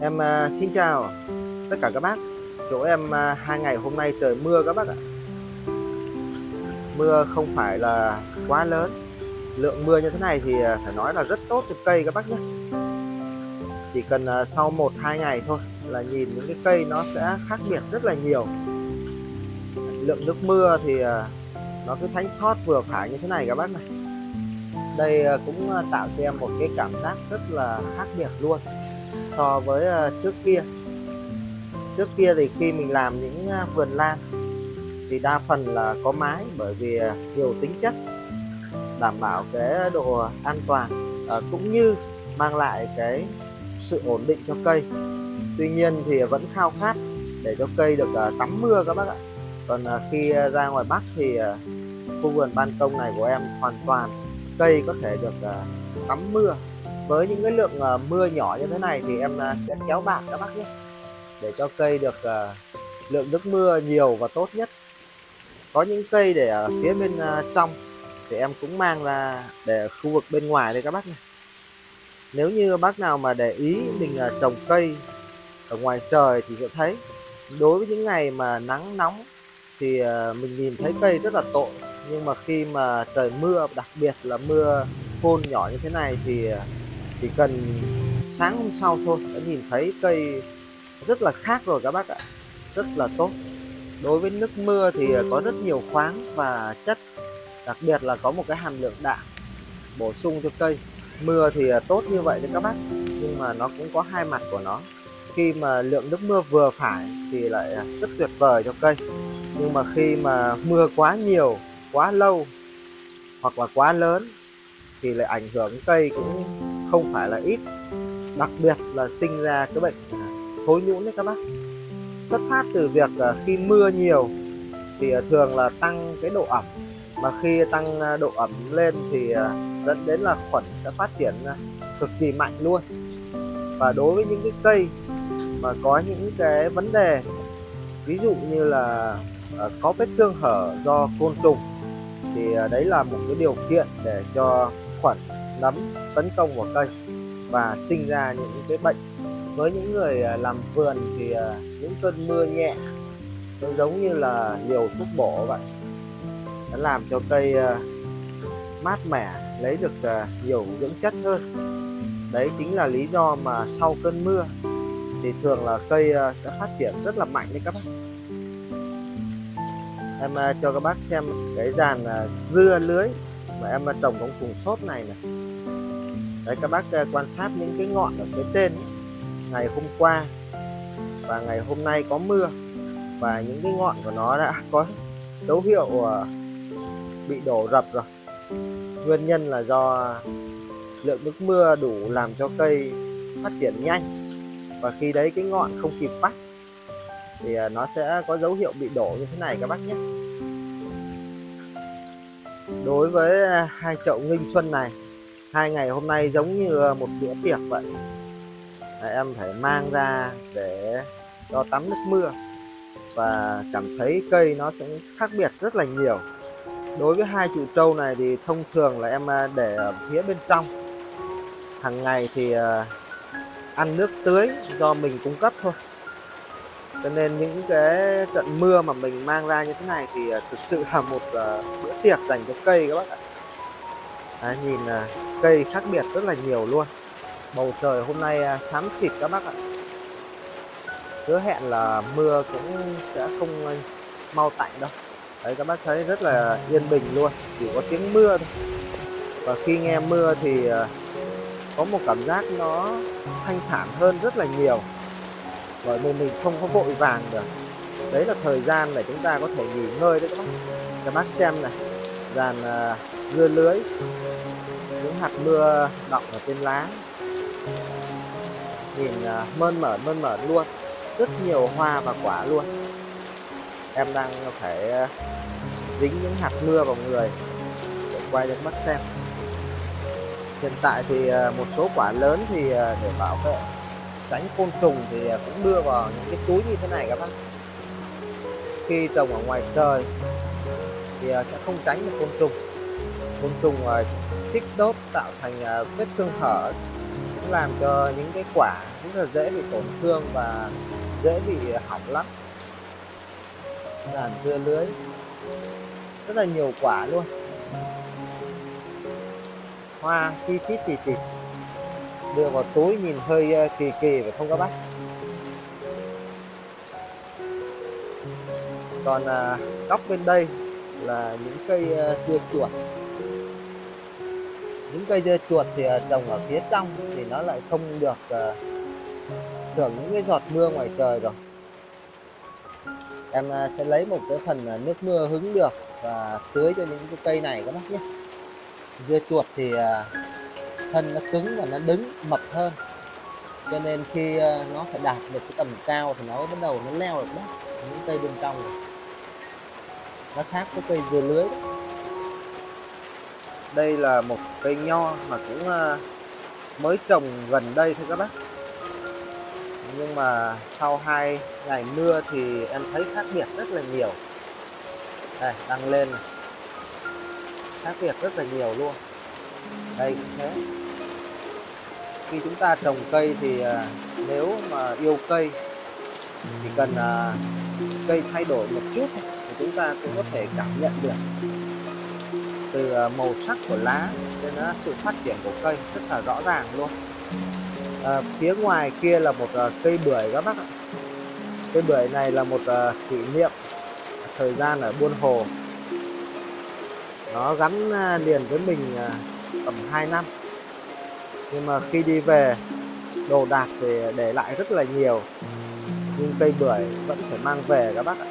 Xin chào tất cả các bác. Chỗ em 2 ngày hôm nay trời mưa các bác ạ. Mưa không phải là quá lớn. Lượng mưa như thế này thì phải nói là rất tốt cho cây các bác nhé. Chỉ cần sau 1-2 ngày thôi là nhìn những cái cây nó sẽ khác biệt rất là nhiều. Lượng nước mưa thì nó cứ thánh thót vừa phải như thế này các bác này. Đây cũng tạo cho em một cái cảm giác rất là khác biệt luôn so với trước kia. Trước kia thì khi mình làm những vườn lan thì đa phần là có mái, bởi vì nhiều tính chất đảm bảo cái độ an toàn cũng như mang lại cái sự ổn định cho cây. Tuy nhiên thì vẫn khao khát để cho cây được tắm mưa các bác ạ. Còn khi ra ngoài Bắc thì khu vườn ban công này của em hoàn toàn cây có thể được tắm mưa. Với những cái lượng mưa nhỏ như thế này thì em sẽ kéo bạt các bác nhé, để cho cây được lượng nước mưa nhiều và tốt nhất. Có những cây để ở phía bên trong thì em cũng mang ra để ở khu vực bên ngoài đây các bác này. Nếu như bác nào mà để ý mình trồng cây ở ngoài trời thì sẽ thấy đối với những ngày mà nắng nóng thì mình nhìn thấy cây rất là tội. Nhưng mà khi mà trời mưa, đặc biệt là mưa phùn nhỏ như thế này thì chỉ cần sáng hôm sau thôi đã nhìn thấy cây rất là khác rồi các bác ạ. Rất là tốt. Đối với nước mưa thì có rất nhiều khoáng và chất, đặc biệt là có một cái hàm lượng đạm bổ sung cho cây. Mưa thì tốt như vậy đấy các bác, nhưng mà nó cũng có hai mặt của nó. Khi mà lượng nước mưa vừa phải thì lại rất tuyệt vời cho cây, nhưng mà khi mà mưa quá nhiều, quá lâu hoặc là quá lớn thì lại ảnh hưởng cây cũng không phải là ít, đặc biệt là sinh ra cái bệnh thối nhũn đấy các bác. Xuất phát từ việc khi mưa nhiều thì thường là tăng cái độ ẩm, mà khi tăng độ ẩm lên thì dẫn đến là khuẩn sẽ phát triển cực kỳ mạnh luôn. Và đối với những cái cây mà có những cái vấn đề, ví dụ như là có vết thương hở do côn trùng, thì đấy là một cái điều kiện để cho khuẩn nấm tấn công vào cây và sinh ra những cái bệnh. Với những người làm vườn thì những cơn mưa nhẹ nó giống như là liều thuốc bổ vậy, nó làm cho cây mát mẻ, lấy được nhiều dưỡng chất hơn. Đấy chính là lý do mà sau cơn mưa thì thường là cây sẽ phát triển rất là mạnh đấy các bác. Em cho các bác xem cái dàn dưa lưới mà em trồng trong thùng xốp này này. Đấy, các bác quan sát những cái ngọn ở phía trên ấy. Ngày hôm qua và ngày hôm nay có mưa và những cái ngọn của nó đã có dấu hiệu bị đổ rập rồi. Nguyên nhân là do lượng nước mưa đủ làm cho cây phát triển nhanh, và khi đấy cái ngọn không kịp bắt thì nó sẽ có dấu hiệu bị đổ như thế này các bác nhé. Đối với hai chậu nghinh xuân này, 2 ngày hôm nay giống như một bữa tiệc vậy. Em phải mang ra để cho tắm nước mưa và cảm thấy cây nó sẽ khác biệt rất là nhiều. Đối với hai trụ trâu này thì thông thường là em để ở phía bên trong. Hàng ngày thì ăn nước tưới do mình cung cấp thôi. Cho nên những cái trận mưa mà mình mang ra như thế này thì thực sự là một bữa tiệc dành cho cây các bác ạ. Đấy, nhìn cây khác biệt rất là nhiều luôn. Bầu trời hôm nay xám xịt các bác ạ. Hứa hẹn là mưa cũng sẽ không mau tạnh đâu. Đấy, các bác thấy rất là yên bình luôn, chỉ có tiếng mưa thôi. Và khi nghe mưa thì có một cảm giác nó thanh thản hơn rất là nhiều, bởi vì mình không có vội vàng được. Đấy là thời gian để chúng ta có thể nghỉ ngơi đấy các bác. Các bác xem này, dàn dưa lưới, những hạt mưa đọng ở trên lá, nhìn mơn mởn luôn, rất nhiều hoa và quả luôn. Em đang phải dính những hạt mưa vào người để quay cho các bác xem. Hiện tại thì một số quả lớn thì để bảo vệ tránh côn trùng thì cũng đưa vào những cái túi như thế này các bác. Khi trồng ở ngoài trời thì sẽ không tránh được côn trùng. Côn trùng thích đốt tạo thành vết thương hở cũng làm cho những cái quả rất là dễ bị tổn thương và dễ bị hỏng lắm. Dàn dưa lưới rất là nhiều quả luôn, hoa chi chít chì chì, đưa vào túi nhìn hơi kỳ kỳ phải không các bác. Còn góc bên đây là những cây dưa chuột. Những cây dưa chuột thì trồng ở phía trong thì nó lại không được hưởng những cái giọt mưa ngoài trời rồi. Em sẽ lấy một cái phần nước mưa hứng được và tưới cho những cái cây này các bác nhé. Dưa chuột thì thân nó cứng và nó đứng mập hơn, cho nên khi nó phải đạt được cái tầm cao thì nó bắt đầu nó leo được đó. Những cây bên trong này nó khác với cây dưa lưới đó. Đây là một cây nho mà cũng mới trồng gần đây thôi các bác, nhưng mà sau 2 ngày mưa thì em thấy khác biệt rất là nhiều. Đây đang lên này, khác biệt rất là nhiều luôn. Đây cũng thế. Khi chúng ta trồng cây thì nếu mà yêu cây thì cần cây thay đổi một chút thì chúng ta cũng có thể cảm nhận được từ màu sắc của lá đến sự phát triển của cây rất là rõ ràng luôn. Phía ngoài kia là một cây bưởi các bác ạ. Cây bưởi này là một kỷ niệm thời gian ở Buôn Hồ, nó gắn liền với mình tầm 2 năm, nhưng mà khi đi về đồ đạc thì để lại rất là nhiều, nhưng cây bưởi vẫn phải mang về các bác ạ.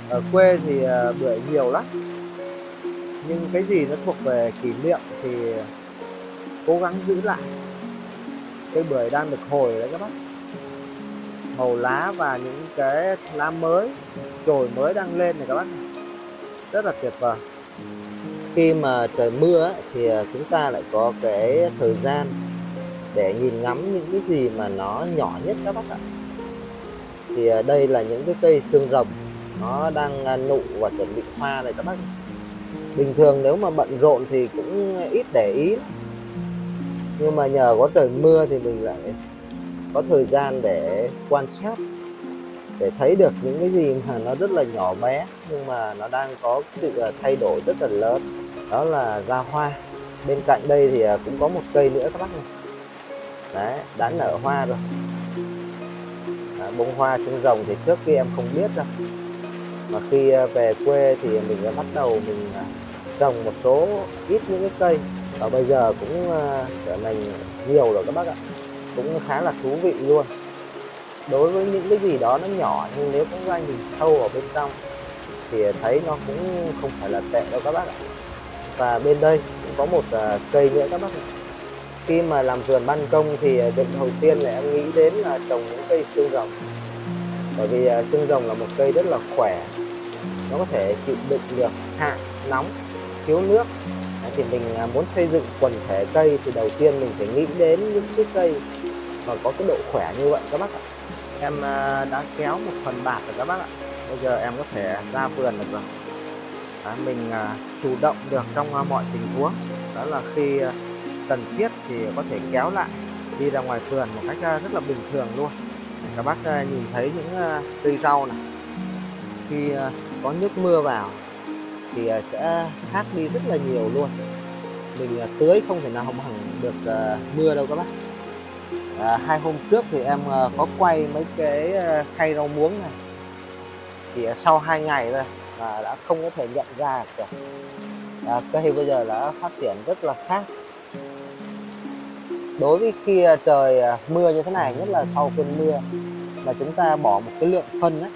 Ở quê thì bưởi nhiều lắm, nhưng cái gì nó thuộc về kỷ niệm thì cố gắng giữ lại. Cây bưởi đang được hồi đấy các bác, màu lá và những cái lá mới, chồi mới đang lên này các bác, rất là tuyệt vời. Khi mà trời mưa ấy, thì chúng ta lại có cái thời gian để nhìn ngắm những cái gì mà nó nhỏ nhất các bác ạ. Thì đây là những cái cây xương rồng, nó đang nụ và chuẩn bị hoa này các bác. Bình thường nếu mà bận rộn thì cũng ít để ý, nhưng mà nhờ có trời mưa thì mình lại có thời gian để quan sát, để thấy được những cái gì mà nó rất là nhỏ bé nhưng mà nó đang có sự thay đổi rất là lớn. Đó là ra hoa. Bên cạnh đây thì cũng có một cây nữa các bác này. Đấy, đã nở hoa rồi. Bông hoa xương rồng thì trước kia em không biết đâu, mà khi về quê thì mình đã bắt đầu mình trồng một số ít những cái cây, và bây giờ cũng trở thành nhiều rồi các bác ạ, cũng khá là thú vị luôn. Đối với những cái gì đó nó nhỏ, nhưng nếu chúng ta nhìn sâu ở bên trong thì thấy nó cũng không phải là tệ đâu các bác ạ. Và bên đây cũng có một cây nữa các bác ạ. Khi mà làm vườn ban công thì việc đầu tiên là em nghĩ đến là trồng những cây xương rồng, bởi vì xương rồng là một cây rất là khỏe, nó có thể chịu đựng được hạn, nóng, thiếu nước. Thì mình muốn xây dựng quần thể cây thì đầu tiên mình phải nghĩ đến những cái cây mà có cái độ khỏe như vậy các bác ạ. Em đã kéo một phần bạt rồi các bác ạ, bây giờ em có thể ra vườn được rồi. Mình chủ động được trong mọi tình huống, đó là khi cần thiết thì có thể kéo lại đi ra ngoài vườn một cách rất là bình thường luôn. Các bác nhìn thấy những cây rau này, khi có nước mưa vào thì sẽ khác đi rất là nhiều luôn. Mình tưới không thể nào bằng được mưa đâu các bác. 2 hôm trước thì em có quay mấy cái khay rau muống này, thì sau 2 ngày rồi mà đã không có thể nhận ra được. Cây bây giờ đã phát triển rất là khác. Đối với khi trời mưa như thế này, nhất là sau cơn mưa mà chúng ta bỏ một cái lượng phân ấy,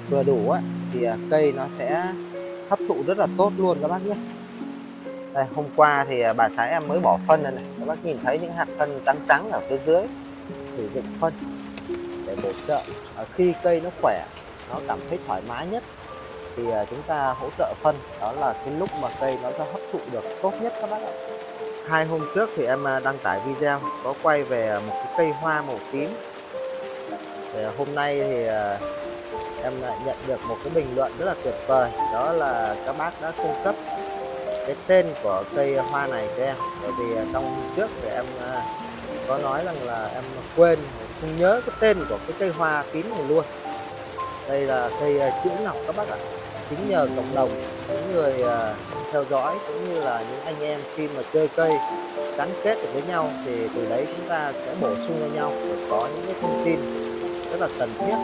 vừa đủ ấy, thì cây nó sẽ hấp thụ rất là tốt luôn các bác nhé. Đây, hôm qua thì bà xã em mới bỏ phân này, các bác nhìn thấy những hạt phân trắng trắng ở phía dưới. Sử dụng phân để bổ trợ khi cây nó khỏe, nó cảm thấy thoải mái nhất thì chúng ta hỗ trợ phân, đó là cái lúc mà cây nó sẽ hấp thụ được tốt nhất các bác ạ. 2 hôm trước thì em đăng tải video có quay về một cái cây hoa màu tím. Thì hôm nay thì em lại nhận được một cái bình luận rất là tuyệt vời, đó là các bác đã cung cấp cái tên của cây hoa này cho em. Bởi vì trong trước thì em có nói rằng là em quên không nhớ cái tên của cái cây hoa tím này luôn. Đây là cây chữ ngọc các bác ạ. Chính nhờ cộng đồng, những người theo dõi cũng như là những anh em khi mà chơi cây gắn kết được với nhau thì từ đấy chúng ta sẽ bổ sung cho nhau để có những cái thông tin rất là cần thiết.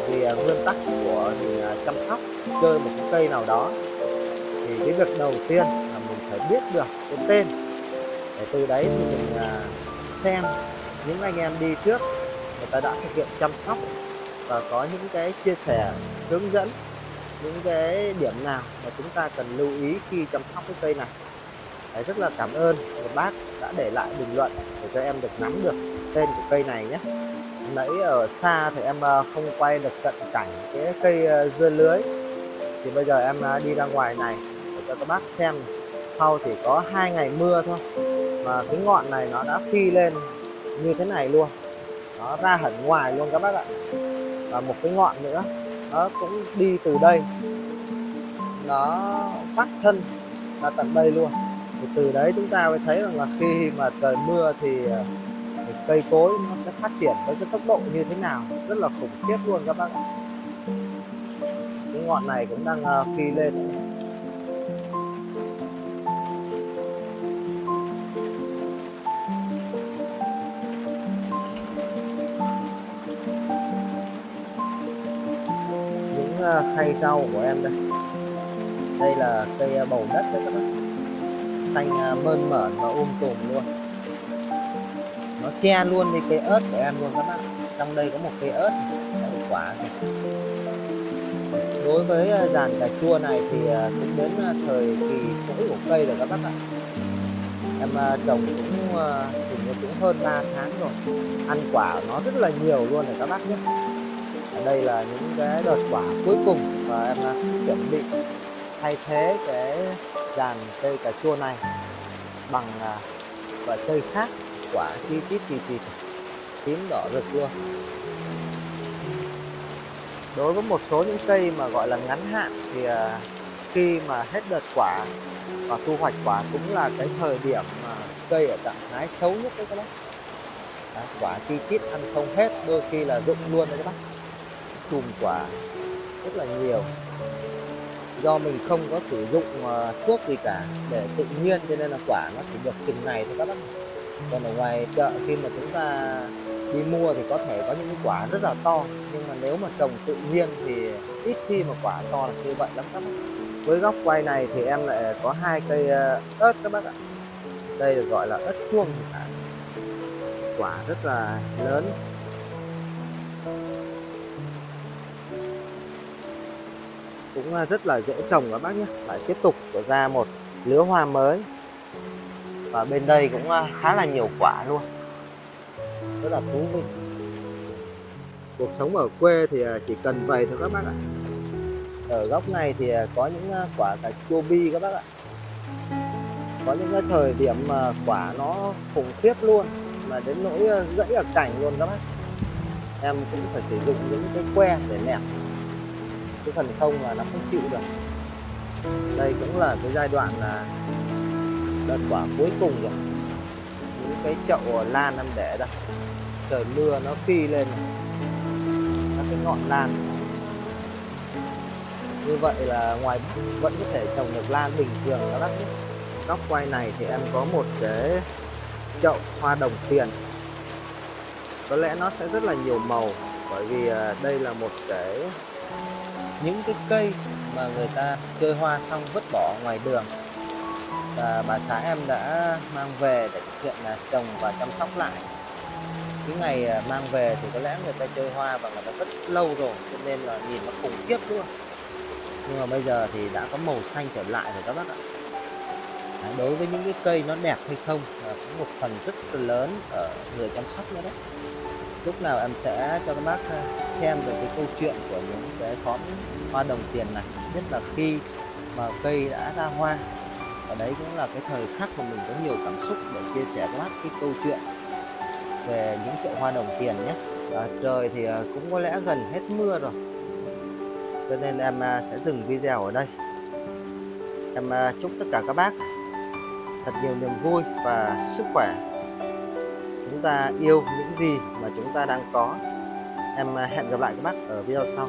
Vì nguyên tắc của mình chăm sóc chơi một cái cây nào đó thì cái việc đầu tiên là mình phải biết được cái tên, để từ đấy thì mình xem những anh em đi trước người ta đã thực hiện chăm sóc và có những cái chia sẻ hướng dẫn những cái điểm nào mà chúng ta cần lưu ý khi chăm sóc cái cây này. Đấy, rất là cảm ơn một bác đã để lại bình luận để cho em được nắm được tên của cây này nhé. Nãy ở xa thì em không quay được cận cảnh cái cây dưa lưới, thì bây giờ em đi ra ngoài này để cho các bác xem. Sau chỉ có 2 ngày mưa thôi mà cái ngọn này nó đã phi lên như thế này luôn, nó ra hẳn ngoài luôn các bác ạ. Và một cái ngọn nữa nó cũng đi từ đây, nó phát thân ra tận đây luôn. Thì từ đấy chúng ta mới thấy rằng là khi mà trời mưa thì cây cối nó sẽ phát triển với cái tốc độ như thế nào, rất là khủng khiếp luôn các bác ạ. Cái ngọn này cũng đang phi lên. Những khay rau của em đây, đây là cây bầu đất đấy các bác, xanh mơn mởn và tùm luôn, nó che luôn đi cây ớt của em luôn các bác. Trong đây có một cây ớt đấy, quả kìa. Đối với dàn cà chua này thì cũng đến thời kỳ cỗi của cây rồi các bác ạ. Em trồng cũng hình như cũng hơn 3 tháng rồi, ăn quả nó rất là nhiều luôn rồi các bác nhé. Ở đây là những cái đợt quả cuối cùng và em chuẩn bị thay thế cái dàn cây cà chua này bằng loại cây khác, quả chi chít tím đỏ rực luôn. Đối với một số những cây mà gọi là ngắn hạn thì khi mà hết đợt quả và thu hoạch quả cũng là cái thời điểm mà cây ở trạng thái xấu nhất đấy các bác. Đấy, quả chi chít ăn không hết, đôi khi là rụng luôn đấy các bác, chùm quả rất là nhiều. Do mình không có sử dụng thuốc gì cả, để tự nhiên cho nên là quả nó chỉ được chừng này thôi các bác. Còn ở ngoài chợ khi mà chúng ta đi mua thì có thể có những cái quả rất là to, nhưng mà nếu mà trồng tự nhiên thì ít khi mà quả to là như vậy lắm các bác. Với góc quay này thì em lại có 2 cây ớt các bác ạ. Đây được gọi là ớt chuông, quả rất là lớn. Cũng rất là dễ trồng các bác nhé. Lại tiếp tục ra một lứa hoa mới. Và bên đây cũng khá là nhiều quả luôn, rất là thú vị. Cuộc sống ở quê thì chỉ cần vậy thôi các bác ạ. Ở góc này thì có những quả cà chua bi các bác ạ. Có những cái thời điểm mà quả nó khủng khiếp luôn, mà đến nỗi gãy ở cành luôn các bác. Em cũng phải sử dụng những cái que để nẹp, chứ phần không là nó không chịu được. Đây cũng là cái giai đoạn là đợt quả cuối cùng rồi. Những cái chậu lan em để đây, trời mưa nó phi lên các cái ngọn lan. Như vậy là ngoài Bắc vẫn có thể trồng được lan bình thường các bác nhé. Góc quay này thì em có một cái chậu hoa đồng tiền. Có lẽ nó sẽ rất là nhiều màu, bởi vì đây là một những cái cây mà người ta chơi hoa xong vứt bỏ ngoài đường, và bà xã em đã mang về để thực hiện trồng và chăm sóc lại. Cái ngày mang về thì có lẽ người ta chơi hoa và người ta vứt lâu rồi, cho nên là nhìn nó khủng khiếp luôn. Nhưng mà bây giờ thì đã có màu xanh trở lại rồi các bác ạ. Đối với những cái cây nó đẹp hay không là cũng một phần rất là lớn ở người chăm sóc nữa đấy. Lúc nào em sẽ cho các bác xem về cái câu chuyện của những cái khóm hoa đồng tiền này, nhất là khi mà cây đã ra hoa. Và đấy cũng là cái thời khắc mà mình có nhiều cảm xúc để chia sẻ các bác cái câu chuyện về những chậu hoa đồng tiền nhé. Trời thì cũng có lẽ gần hết mưa rồi, cho nên em sẽ dừng video ở đây. Em chúc tất cả các bác thật nhiều niềm vui và sức khỏe. chúng ta yêu những gì mà chúng ta đang có. Em hẹn gặp lại các bác ở video sau.